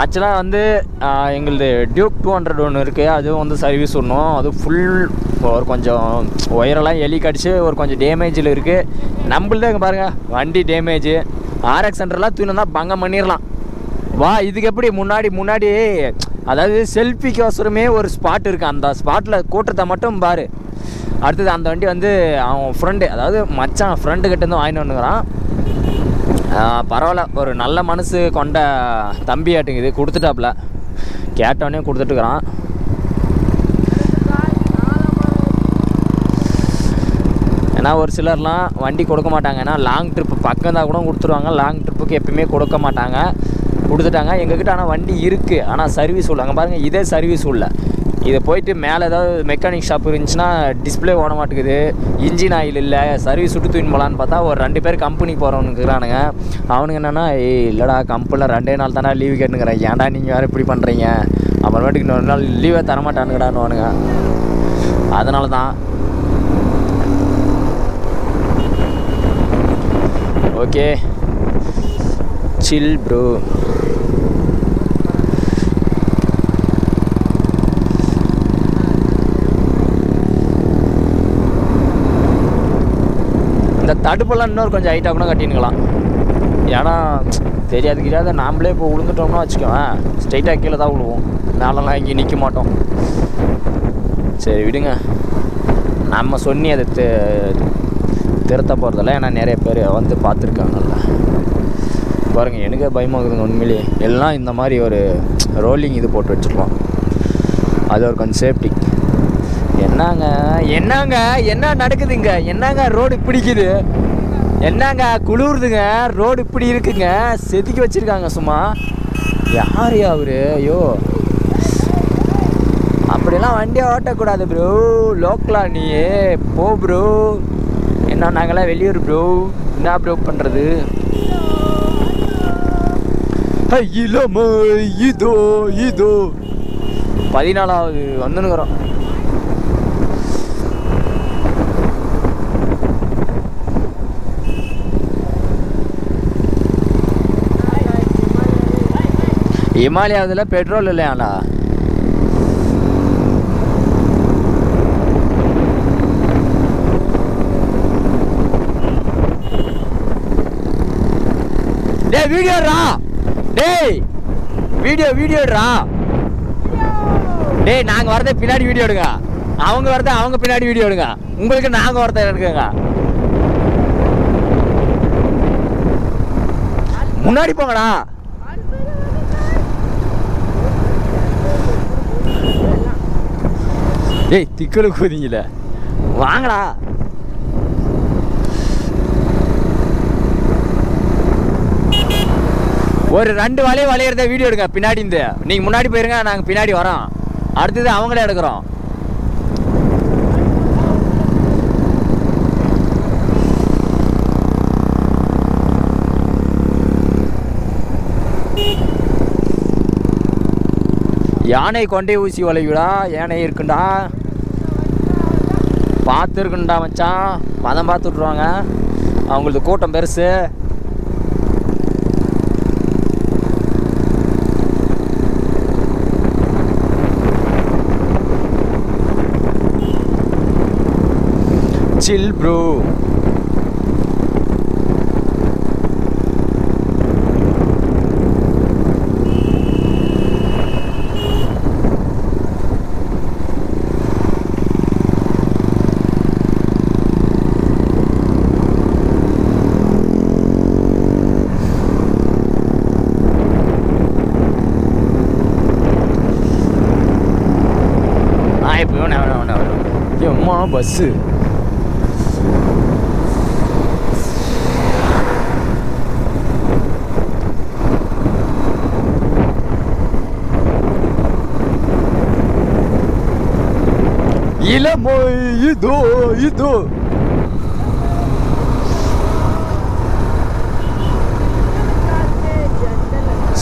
ஆக்சுவலாக வந்து எங்களது டியூக் 200 ஒன்று இருக்குது. அதுவும் வந்து சர்வீஸ் விடணும். அது ஃபுல் ஒரு கொஞ்சம் ஒயரெல்லாம் எலி கடிச்சு ஒரு கொஞ்சம் டேமேஜில் இருக்குது. நம்மள்தான் இங்கே பாருங்கள் வண்டி டேமேஜு. ஆர்எக்ஸ் சென்டர்லாம் தூணம் தான் பங்கம் பண்ணிடலாம். வா இதுக்கு எப்படி முன்னாடி அதாவது செல்ஃபிக்கோசரமே ஒரு ஸ்பாட் இருக்குது. அந்த ஸ்பாட்டில் கூட்டத்தை மட்டும் பாரு. அடுத்தது அந்த வண்டி வந்து அவன் ஃப்ரெண்டு, அதாவது மச்சான் ஃப்ரெண்டுக்கிட்டேருந்து வாங்கிட்டு வந்துக்கிறான். பரவாயில்ல, ஒரு நல்ல மனசு கொண்ட தம்பி ஆட்டுங்குது. கொடுத்துட்டாப்புல, கேட்டவனே கொடுத்துட்டுக்கிறான். ஏன்னா ஒரு சிலர்லாம் வண்டி கொடுக்க மாட்டாங்க. ஏன்னா லாங் ட்ரிப்பு பக்கம் தான் கூட கொடுத்துருவாங்க. லாங் ட்ரிப்புக்கு எப்பயுமே கொடுக்க மாட்டாங்க. கொடுத்துட்டாங்க எங்ககிட்ட. ஆனால் வண்டி இருக்குது, ஆனால் சர்வீஸ் உள்ள. அங்கே பாருங்கள், இதே சர்வீஸ் உள்ள. இதை போயிட்டு மேலே ஏதாவது மெக்கானிக் ஷாப் இருந்துச்சுன்னா டிஸ்பிளே ஓட மாட்டேங்குது, இன்ஜின் ஆயில் இல்லை, சர்வீஸ் விட்டு தூயின் போகலான்னு பார்த்தா ஒரு 2 பேர் கம்பெனிக்கு போகிறவனுக்குறானுங்க. அவனுங்க என்னென்னா, இல்லைடா கம்பெனியில் 2 நாள் தானே லீவு கேட்டுங்கிறேன், ஏன்டா நீங்கள் வேறு இப்படி பண்ணுறீங்க, அப்புறமேட்டுக்கு இன்னொரு நாள் லீவே தரமாட்டானுங்கடான்னுவானுங்க. அதனால தான். Okay chill bro. இந்த தடுப்பெல்லாம் இன்னொரு கொஞ்சம் ஹைட்டாக கூட கட்டினுக்கலாம். ஏன்னா தெரியாத நாம்ளே இப்போ விழுந்துட்டோம்னா வச்சுக்கோவேன், ஸ்ட்ரைட்டாக கீழே தான் விழுவோம். மேலெல்லாம் இங்கே நிற்க மாட்டோம். சரி விடுங்க, நம்ம சொன்னி அதை திருத்த போகிறதில்ல. ஏன்னா நிறைய பேர் வந்து பார்த்துருக்காங்கல்ல. பாருங்கள், எனக்கே பயமாகுதுங்க உண்மையிலேயே. எல்லாம் இந்த மாதிரி ஒரு ரோலிங் இது போட்டு வச்சுருக்கோம். அது ஒரு கொஞ்சம் சேஃப்டி. என்ன நடக்குதுங்க? என்னங்க ரோடு பிடிக்குது? என்னங்க குளிருதுங்க? ரோடு இப்படி இருக்குங்க, செதுக்கி வச்சுருக்காங்க சும்மா. யார் அவரு? ஐயோ, அப்படிலாம் வண்டியை ஓட்டக்கூடாது ப்ரோ. லோக்கலா நீ போ ப்ரோ. என்ன நாங்களாம் வெளியூர் ப்ரோ, என்ன ப்ரோ பண்ணுறது? இளமை இதோ 14வது வந்துனுக்குறோம். இமாலயாவில் பெட்ரோல் இல்லையாண்ணா? டேய் வீடியோடா, டேய் வீடியோடா. டேய் நாங்கள் வரதே பின்னாடி வீடியோ எடுங்க, அவங்க வரத அவங்க பின்னாடி வீடியோ எடுங்க. உங்களுக்கு நாங்கள் வரத எடுக்குங்க. முன்னாடி போங்கடா. டேய் திக்கலு கூதிங்கள, வாங்கடா. ஒரு 2 வளையறத வீடியோ எடுங்க பின்னாடி இருந்து. நீங்கள் முன்னாடி போயிருங்க, நாங்கள் பின்னாடி வரோம். அடுத்தது அவங்களே எடுக்கிறோம். யானை கொண்டே ஊசி வளைவிடா. யானை இருக்குண்டா, பார்த்துருக்குண்டா மச்சான். பதம் பார்த்து விட்ருவாங்க, அவங்களது கூட்டம் பெருசு. Chill bro. எம்மா பஸ்ஸு. இளமை இதோ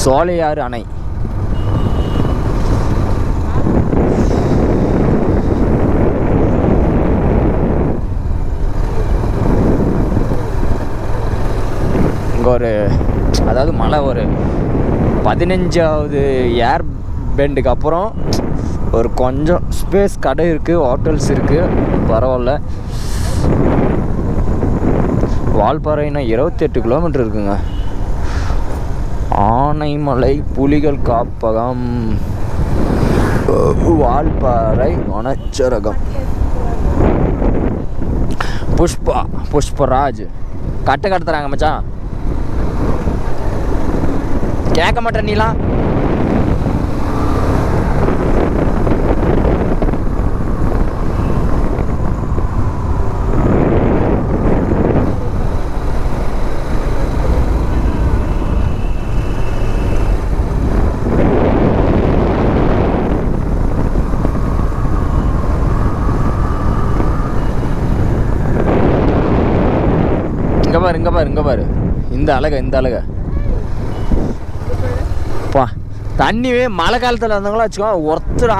சோலையாறு அணை. இங்கே ஒரு, அதாவது மலை ஒரு 15வது ஏர் பெண்டுக்கு அப்புறம் ஒரு கொஞ்சம் ஸ்பேஸ் கடை இருக்குது, ஹோட்டல்ஸ் இருக்குது, பரவாயில்ல. வால்பாறைனா 28 கிலோமீட்டர் இருக்குங்க. ஆனைமலை புலிகள் காப்பகம், வால்பாறை வனச்சரகம். புஷ்பராஜ் கட்டு தராங்க மச்சான். கேட்க மாட்டேன் நீலாம். இங்க பாரு இந்த அழக பா. தண்ணிவே மழை காலத்தில் வந்தவங்களா வச்சுக்கோ ஒருத்தரா.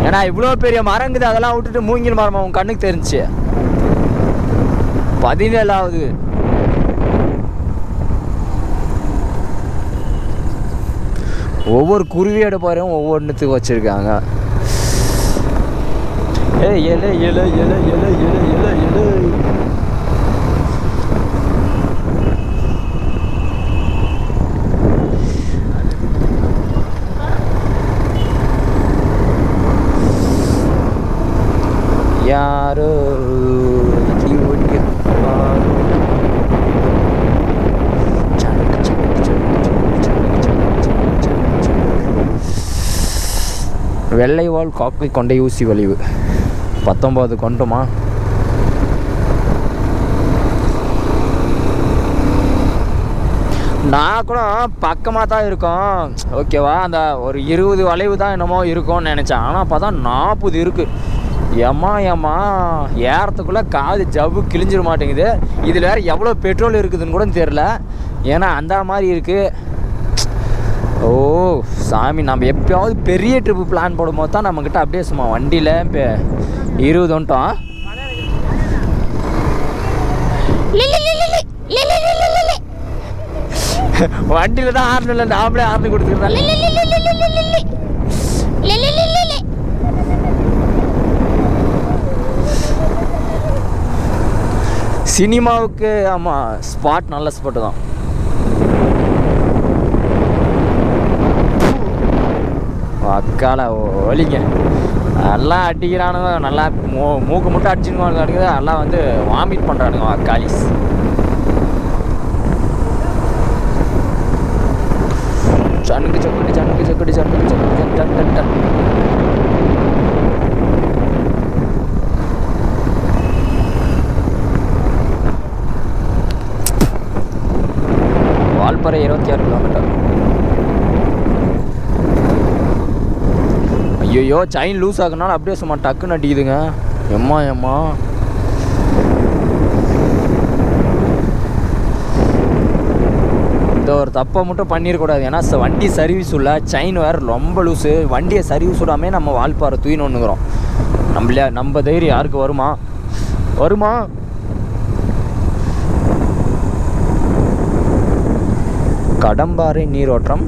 ஏன்னா இவ்வளோ பெரிய மரங்குது, அதெல்லாம் விட்டுட்டு மூங்கில் மரம் உன் கண்ணுக்கு தெரிஞ்சிச்சு. 17வது ஒவ்வொரு குருவியோட பாருங்க ஒவ்வொன்றுத்துக்கு வச்சிருக்காங்க. யாரோ வெள்ளைவால் காக்கை கொண்டை ஊசி வலிவு 19 கொண்டுமா. நான் கூட பக்கமாக தான் இருக்கோம், ஓகேவா. அந்த ஒரு 20 வளைவு தான் என்னமோ இருக்கும்னு நினச்சேன். ஆனால் பார்த்தா 40 இருக்குது. ஏம்மா ஏறத்துக்குள்ளே காது ஜவ்வு கிழிஞ்சிட மாட்டேங்குது. இதில் வேறு எவ்வளோ பெட்ரோல் இருக்குதுன்னு கூட தெரில. ஏன்னா அந்த மாதிரி இருக்குது. ஓ சாமி, நம்ம எப்போயாவது பெரிய ட்ரிப்பு பிளான் போடும்போது தான் நம்மக்கிட்ட அப்படியே சும்மா வண்டியில் இப்போ 20 வந்துட்டோம். வண்டியில் தான் ஆர்னு இல்லை, நாமளே ஆர்னு கொடுத்துருந்தோம். சினிமாவுக்கு ஆமாம், ஸ்பாட் நல்ல ஸ்பாட்டு தான். அக்கால ஒலிங்க நல்லா அடிக்கிறானுங்க, நல்லா மூக்கு மட்டும் அடிச்சுன்னு எல்லாம் வந்து வாமிட் பண்ணுறானுங்க அக்காலிஸ். சனுக்கு சக்கடி வால்பாறை 26 கிலோமீட்டர். ஐயோ செயின் லூஸ் ஆகுனால அப்படியே சும்மா டக்குன்னு அடிக்குதுங்க. எம்மா இந்த ஒரு தப்பை மட்டும் பண்ணிடக்கூடாது. ஏன்னா வண்டி சர்வீஸ் உள்ள செயின் வேறு ரொம்ப லூஸு. வண்டியை சர்வீஸ் விடாமே நம்ம வால்பாறை தூயினோன்னுக்குறோம். நம்ம தைரியம் யாருக்கு வருமா? கடம்பாறை நீரோட்டம்